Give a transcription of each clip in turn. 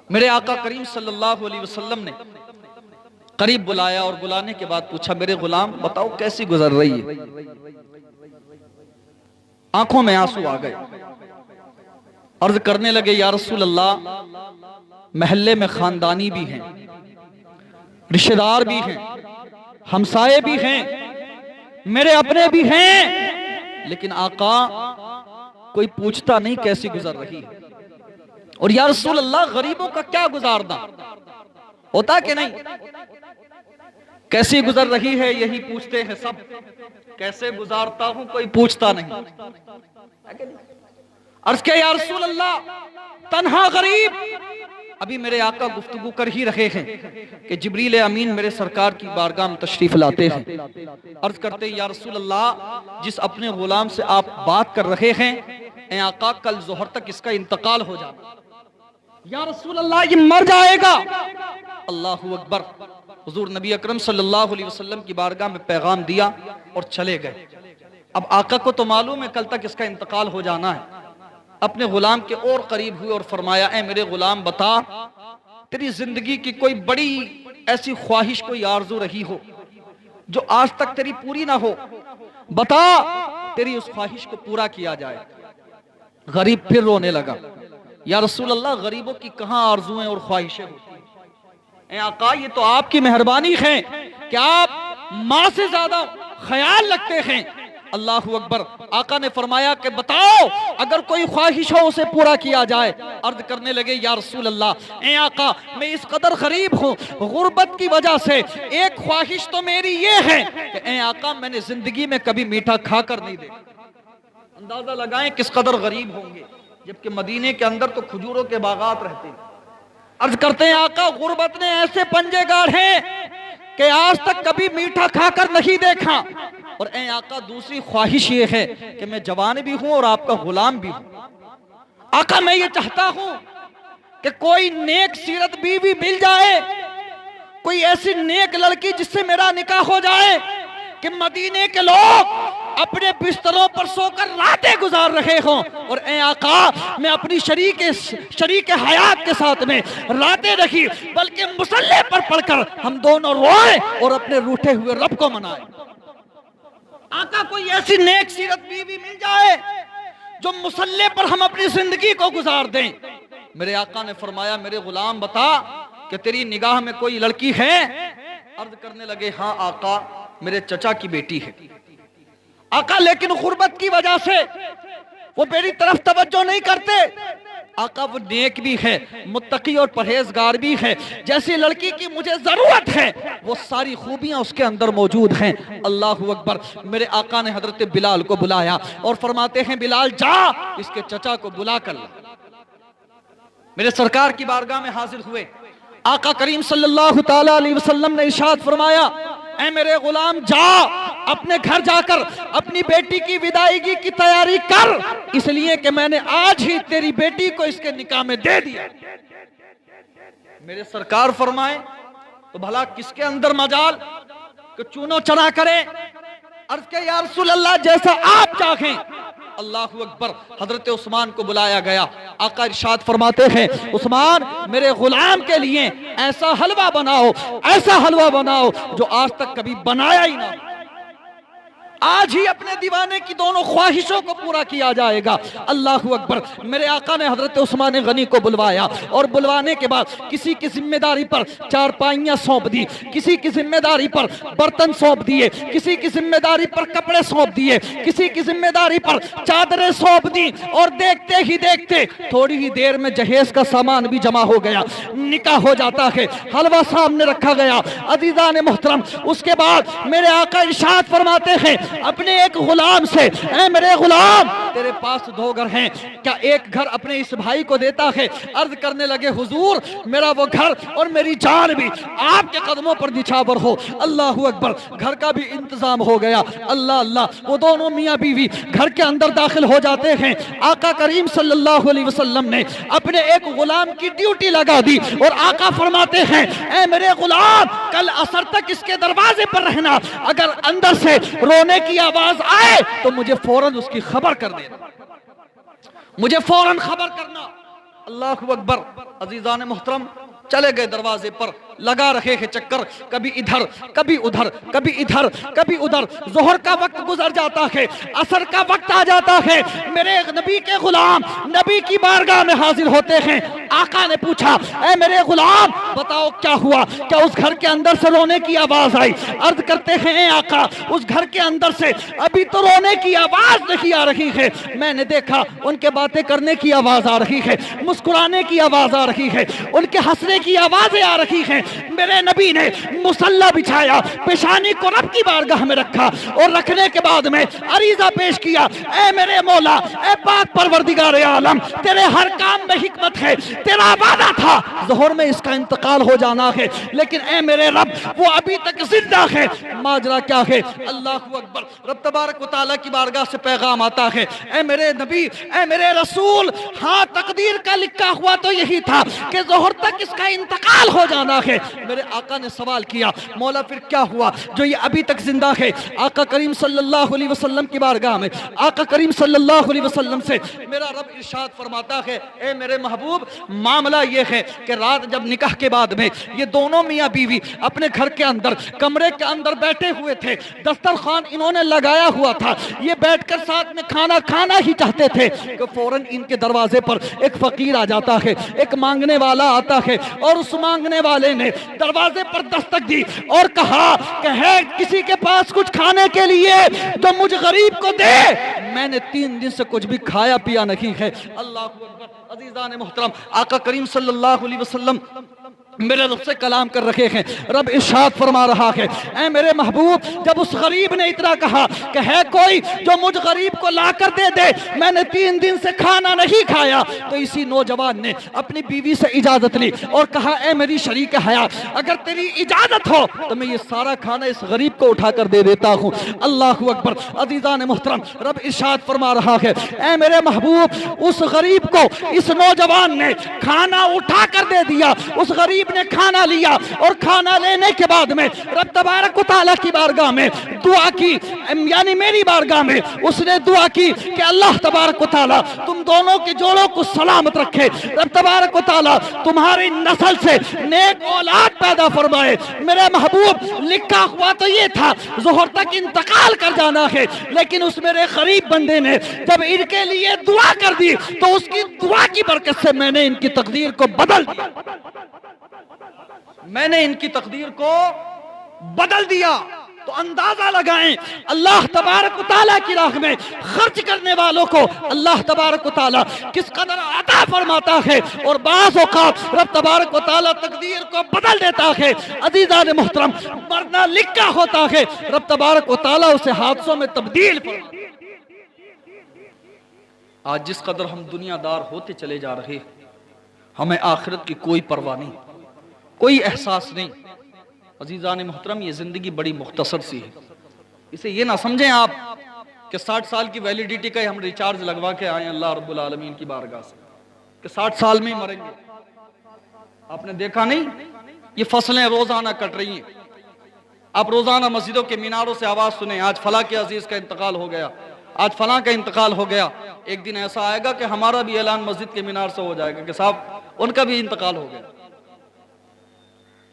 میرے آقا کریم صلی اللہ علیہ وسلم نے قریب بلایا اور بلانے کے بعد پوچھا میرے غلام بتاؤ کیسی گزر رہی ہے؟ آنکھوں میں آنسو آ گئے، عرض کرنے لگے یا رسول اللہ محلے میں خاندانی بھی ہیں، رشتہ دار بھی ہیں، ہمسائے بھی ہیں، میرے اپنے بھی ہیں، لیکن آقا کوئی پوچھتا نہیں کیسی گزر رہی ہے۔ اور یا رسول اللہ غریبوں کا کیا گزارنا ہوتا کہ نہیں؟ کیسی گزر رہی ہے یہی پوچھتے ہیں سب، کیسے گزارتا ہوں کوئی پوچھتا نہیں۔ عرض کہ یا رسول اللہ تنہا غریب۔ ابھی میرے آقا گفتگو کر ہی رہے ہیں کہ جبریل امین میرے سرکار کی بارگاہ میں تشریف لاتے ہیں، عرض کرتے ہیں یا رسول اللہ جس اپنے غلام سے آپ بات کر رہے ہیں اے آقا کل ظہر تک اس کا انتقال ہو جانا۔ یا رسول اللہ یہ مر جائے گا۔ اللہ اکبر۔ حضور نبی اکرم صلی اللہ علیہ وسلم کی بارگاہ میں پیغام دیا اور چلے گئے۔ اب آقا کو تو معلوم ہے کل تک اس کا انتقال ہو جانا ہے، اپنے غلام کے اور قریب ہوئے اور فرمایا اے میرے غلام بتا تیری زندگی کی کوئی بڑی ایسی خواہش کوئی آرزو رہی ہو جو آج تک تیری پوری نہ ہو، بتا تیری اس خواہش کو پورا کیا جائے۔ غریب پھر رونے لگا، یا رسول اللہ غریبوں کی کہاں آرزویں اور خواہشیں ہوتی ہیں؟ اے آقا یہ تو آپ کی مہربانی ہے کہ آپ ماں سے زیادہ خیال رکھتے ہیں۔ اللہ اکبر۔ آقا نے فرمایا کہ بتاؤ اگر کوئی خواہش ہو اسے پورا کیا جائے۔ عرض کرنے لگے یا رسول اللہ اے آقا میں اس قدر غریب ہوں، غربت کی وجہ سے ایک خواہش تو میری یہ ہے کہ اے آقا میں نے زندگی میں کبھی میٹھا کھا کر نہیں دیکھا۔ اندازہ لگائیں کس قدر غریب ہوں گے، جبکہ مدینے کے اندر تو کھجوروں کے باغات رہتے ہیں۔ عرض کرتے ہیں آقا غربت نے ایسے پنجے گاڑے کہ آج تک کبھی میٹھا کھا کر نہیں دیکھا، اور اے آقا دوسری خواہش یہ ہے کہ میں جوان بھی ہوں اور آپ کا غلام بھی ہوں۔ آقا میں یہ چاہتا ہوں کہ کوئی نیک سیرت بیوی مل جائے، کوئی ایسی نیک لڑکی جس سے میرا نکاح ہو جائے کہ مدینے کے لوگ اپنے بستروں پر سو کر راتیں گزار رہے ہوں، اور اے آقا میں اپنی شریک حیات کے ساتھ میں راتیں رکھی بلکہ مصلی پر پڑھ کر ہم دونوں روئیں اور اپنے روٹھے ہوئے رب کو منائیں۔ آقا کوئی ایسی نیک سیرت بیوی مل جائے جو مصلی پر ہم اپنی زندگی کو گزار دیں۔ میرے آقا نے فرمایا میرے غلام بتا کہ تیری نگاہ میں کوئی لڑکی ہے؟ عرض کرنے لگے ہاں آقا میرے چچا کی بیٹی ہے۔ آقا لیکن غربت کی وجہ سے وہ میری طرف توجہ نہیں کرتے۔ آقا وہ نیک بھی ہے، متقی اور پرہیزگار بھی ہے، جیسی لڑکی کی مجھے ضرورت ہے وہ ساری خوبیاں اس کے اندر موجود ہیں۔ اللہ اکبر۔ میرے آقا نے حضرت بلال کو بلایا اور فرماتے ہیں بلال جا اس کے چچا کو بلا کر لا۔ میرے سرکار کی بارگاہ میں حاضر ہوئے، آقا کریم صلی اللہ تعالی علیہ وسلم نے ارشاد فرمایا اے میرے غلام جا اپنے گھر جا کر اپنی بیٹی کی وداعیگی کی تیاری کر، اس لیے کہ میں نے آج ہی تیری بیٹی کو اس کے نکاح میں دے دیا۔ میرے سرکار فرمائے تو بھلا کس کے اندر مجال کہ چونو چنا کرے؟ عرض کہ یا رسول اللہ جیسا آپ چاہیں۔ اللہ اکبر۔ حضرت عثمان کو بلایا گیا، آقا ارشاد فرماتے ہیں عثمان میرے غلام کے لیے ایسا حلوہ بناؤ، ایسا حلوہ بناؤ جو آج تک کبھی بنایا ہی نہ۔ آج ہی اپنے دیوانے کی دونوں خواہشوں کو پورا کیا جائے گا۔ اللہ اکبر۔ میرے آقا نے حضرت عثمان غنی کو بلوایا اور بلوانے کے بعد کسی کی ذمہ داری پر چارپائیاں سونپ دی، کسی کی ذمہ داری پر برتن سونپ دیے، کسی کی ذمہ داری پر کپڑے سونپ دیے، کسی کی ذمہ داری پر چادریں سونپ دی، اور دیکھتے ہی دیکھتے تھوڑی ہی دیر میں جہیز کا سامان بھی جمع ہو گیا، نکاح ہو جاتا ہے، حلوہ سامنے رکھا گیا۔ عزیزان محترم اس کے بعد میرے آقا ارشاد فرماتے ہیں اپنے ایک غلام سے اے میرے غلام تیرے پاس دو گھر ہیں، کیا ایک گھر اپنے اس بھائی کو دیتا ہے؟ عرض کرنے لگے حضور میرا وہ گھر اور میری جان بھی آپ کے قدموں پر نچھاور ہو۔ اللہ اکبر۔ گھر کا بھی انتظام ہو گیا۔ اللہ اللہ۔ وہ دونوں میاں بیوی گھر کے اندر داخل ہو جاتے ہیں۔ آقا کریم صلی اللہ علیہ وسلم نے اپنے ایک غلام کی ڈیوٹی لگا دی اور آقا فرماتے ہیں اے میرے غلام کل عصر تک اس کے دروازے پر رہنا، اگر اندر سے رونے کی آواز آئے تو مجھے فوراً اس کی خبر کر دینا، مجھے فوراً خبر کرنا۔ اللہ اکبر۔ عزیزان محترم چلے گئے دروازے پر، لگا رہے ہیں چکر، کبھی ادھر کبھی ادھر، کبھی ادھر کبھی ادھر۔ ظہر کا وقت گزر جاتا ہے، عصر کا وقت آ جاتا ہے، میرے نبی کے غلام نبی کی بارگاہ میں حاضر ہوتے ہیں۔ آقا نے پوچھا اے میرے غلام بتاؤ کیا ہوا، کیا اس گھر کے اندر سے رونے کی آواز آئی؟ عرض کرتے ہیں اے آقا اس گھر کے اندر سے ابھی تو رونے کی آواز نہیں آ رہی ہے، میں نے دیکھا ان کے باتیں کرنے کی آواز آ رہی ہے، مسکرانے کی آواز آ رہی ہے، ان کے ہنسنے کی آوازیں آ رہی ہیں۔ میرے نبی نے مصلی بچھایا، پیشانی کو رب کی بارگاہ میں رکھا اور رکھنے کے بعد میں عریضہ پیش کیا، اے میرے مولا، اے پاک پروردگار عالم، تیرے ہر کام میں حکمت ہے، تیرا وعدہ تھا ظہر میں اس کا انتقال ہو جانا ہے، لیکن اے میرے رب وہ ابھی تک زندہ ہے، ماجرا کیا ہے؟ اللہ اکبر۔ رب تبارک و تعالیٰ کی بارگاہ سے پیغام آتا ہے، اے میرے نبی، اے میرے رسول، ہاں تقدیر کا لکھا ہوا تو یہی تھا کہ ظہر تک اس کا انتقال ہو جانا ہے۔ میرے آقا نے سوال کیا، مولا پھر کیا ہوا جو یہ ابھی تک زندہ ہے؟ آقا کریم صلی اللہ علیہ وسلم کی بارگاہ میں آقا کریم صلی اللہ علیہ وسلم سے میرا رب ارشاد فرماتا ہے، اے میرے محبوب معاملہ یہ ہے کہ رات جب نکاح کے بعد میں یہ دونوں میاں بیوی اپنے گھر کے اندر کمرے کے اندر بیٹھے ہوئے تھے، دسترخوان انہوں نے لگایا ہوا تھا، یہ بیٹھ کر ساتھ میں کھانا کھانا ہی چاہتے تھے کہ فوراً ان کے دروازے پر ایک فقیر آ جاتا ہے، ایک مانگنے والا آتا ہے، اور اس مانگنے والے نے دروازے پر دستک دی اور کہا کہ ہے کسی کے پاس کچھ کھانے کے لیے جو مجھ غریب کو دے، میں نے 3 دن سے کچھ بھی کھایا پیا نہیں ہے۔ اللہ اکبر۔ عزیزان محترم، آقا کریم صلی اللہ علیہ وسلم میرے رب سے کلام کر رہے ہیں، رب ارشاد فرما رہا ہے، اے میرے محبوب جب اس غریب نے اتنا کہا کہ ہے کوئی جو مجھ غریب کو لا کر دے دے، میں نے 3 دن سے کھانا نہیں کھایا، تو اسی نوجوان نے اپنی بیوی سے اجازت لی اور کہا اے میری شریک حیات اگر تیری اجازت ہو تو میں یہ سارا کھانا اس غریب کو اٹھا کر دے دیتا ہوں۔ اللہ اکبر۔ عزیزان محترم، رب ارشاد فرما رہا ہے، اے میرے محبوب اس غریب کو اس نوجوان نے کھانا اٹھا کر دے دیا، اس غریب نے کھانا لیا اور کھانا لینے کے بعد میں رب تبارک و تعالیٰ کی بارگاہ میں دعا کی، یعنی میری بارگاہ میں اس نے دعا کی کہ اللہ تبارک و تعالیٰ تم دونوں کے جوڑوں کو سلامت رکھے، رب تبارک و تعالیٰ تمہاری نسل سے نیک اولاد پیدا فرمائے۔ میرے محبوب لکھا ہوا تو یہ تھا ظہر تک انتقال کر جانا ہے، لیکن اس میرے غریب بندے نے جب ان کے لیے دعا کر دی تو اس کی دعا کی برکت سے میں نے ان کی تقدیر کو بدل دیا، میں نے ان کی تقدیر کو بدل دیا۔ تو اندازہ لگائیں اللہ تبارک و تعالیٰ کی راہ میں خرچ کرنے والوں کو اللہ تبارک و تعالیٰ کس قدر عطا فرماتا ہے، اور بعض اوقات رب تبارک و تعالیٰ تقدیر کو بدل دیتا ہے۔ عزیزان محترم، مرنا لکھا ہوتا ہے، رب تبارک و تعالیٰ اسے حادثوں میں تبدیل فرماتا ہے۔ آج جس قدر ہم دنیا دار ہوتے چلے جا رہے، ہمیں آخرت کی کوئی پرواہ نہیں، کوئی احساس نہیں۔ عزیزان محترم، یہ زندگی بڑی مختصر سی ہے، اسے یہ نہ سمجھیں آپ کہ 60 سال کی ویلیڈیٹی کا ہم ریچارج لگوا کے آئیں اللہ رب العالمین کی بارگاہ سے کہ 60 سال میں ہی مریں گے۔ آپ نے دیکھا نہیں یہ فصلیں روزانہ کٹ رہی ہیں، آپ روزانہ مسجدوں کے میناروں سے آواز سنیں آج فلاں کے عزیز کا انتقال ہو گیا، آج فلاں کا انتقال ہو گیا۔ ایک دن ایسا آئے گا کہ ہمارا بھی اعلان مسجد کے مینار سے ہو جائے گا کہ صاحب ان کا بھی انتقال ہو گیا۔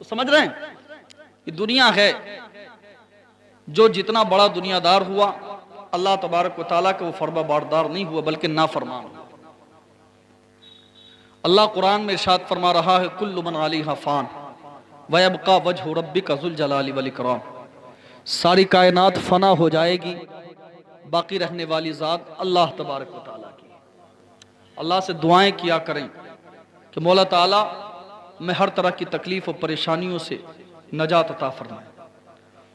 تو سمجھ رہے ہیں یہ دنیا ہے، جو جتنا بڑا دنیا دار ہوا اللہ تبارک و تعالیٰ کا وہ فرما بردار نہیں ہوا بلکہ نافرمان ہوا۔ اللہ قرآن میں ارشاد فرما رہا ہے کل من علیہا فان ویبقى وجہ ربک ذو الجلال والاکرام، ساری کائنات فنا ہو جائے گی، باقی رہنے والی ذات اللہ تبارک و تعالیٰ کی۔ اللہ سے دعائیں کیا کریں کہ مولا تعالیٰ میں ہر طرح کی تکلیف و پریشانیوں سے نجات عطا فرمائے،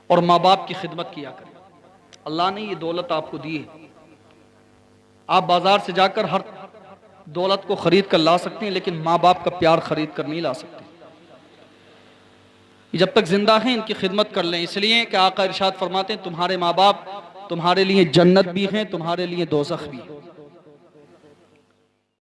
اور ماں باپ کی خدمت کیا کریں۔ اللہ نے یہ دولت آپ کو دی ہے، آپ بازار سے جا کر ہر دولت کو خرید کر لا سکتے ہیں، لیکن ماں باپ کا پیار خرید کر نہیں لا سکتے۔ جب تک زندہ ہیں ان کی خدمت کر لیں، اس لیے کہ آقا ارشاد فرماتے ہیں تمہارے ماں باپ تمہارے لیے جنت بھی ہیں، تمہارے لیے دوزخ بھی ہے۔